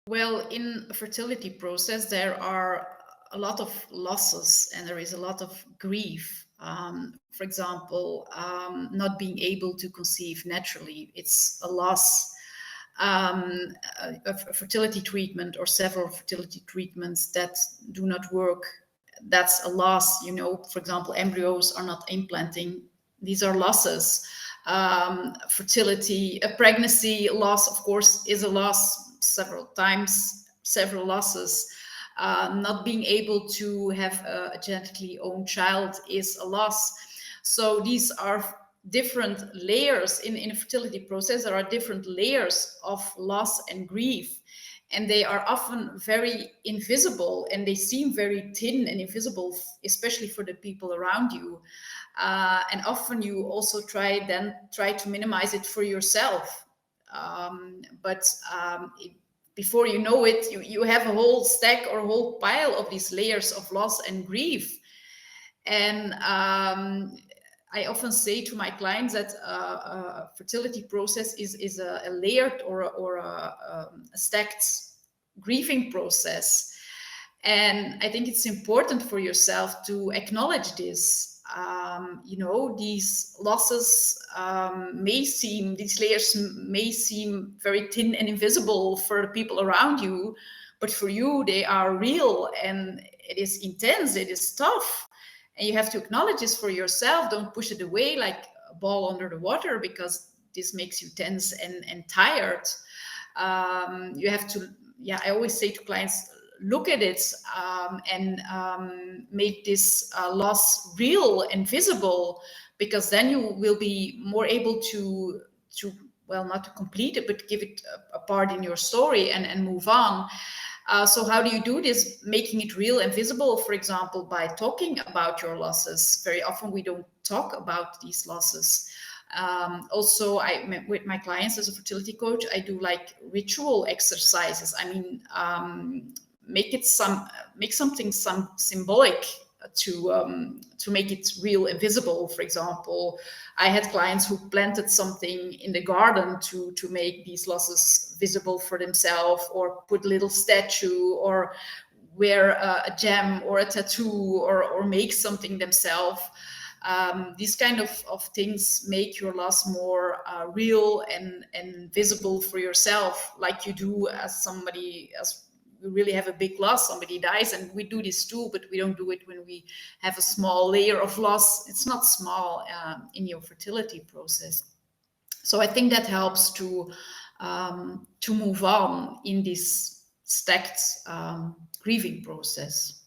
Well, in a fertility process, there are a lot of losses and there is a lot of grief. For example, not being able to conceive naturally, it's a loss. A fertility treatment or several fertility treatments that do not work, that's a loss. For example, embryos are not implanting. These are losses. Fertility, a pregnancy loss, of course, is a loss several times, several losses. Not being able to have a genetically owned child is a loss. So these are different layers in a fertility process. There are different layers of loss and grief, and they are often very invisible and they seem very thin and invisible, especially for the people around you. And often you also try to minimize it for yourself. But before you know it, you have a whole stack or a whole pile of these layers of loss and grief. And I often say to my clients that a fertility process is a layered or a stacked grieving process. And I think it's important for yourself to acknowledge this. These losses these layers may seem very thin and invisible for the people around you, but for you, they are real and it is intense, it is tough. And you have to acknowledge this for yourself. Don't push it away like a ball under the water, because this makes you tense and tired. You have to, I always say to clients, look at it and make this loss real and visible, because then you will be more able to well, not to complete it, but give it a part in your story and move on. So how do you do this? Making it real and visible, for example, by talking about your losses. Very often we don't talk about these losses. Also, with my clients as a fertility coach, I do like ritual exercises. I mean, make something symbolic to make it real and visible. For example, I had clients who planted something in the garden to make these losses visible for themselves, or put a little statue, or wear a gem or a tattoo, or make something themselves. These kind of things make your loss more real and visible for yourself, like you do as we really have a big loss, somebody dies, and we do this too, but we don't do it when we have a small layer of loss. It's not small in your fertility process. So I think that helps to move on in this stacked grieving process.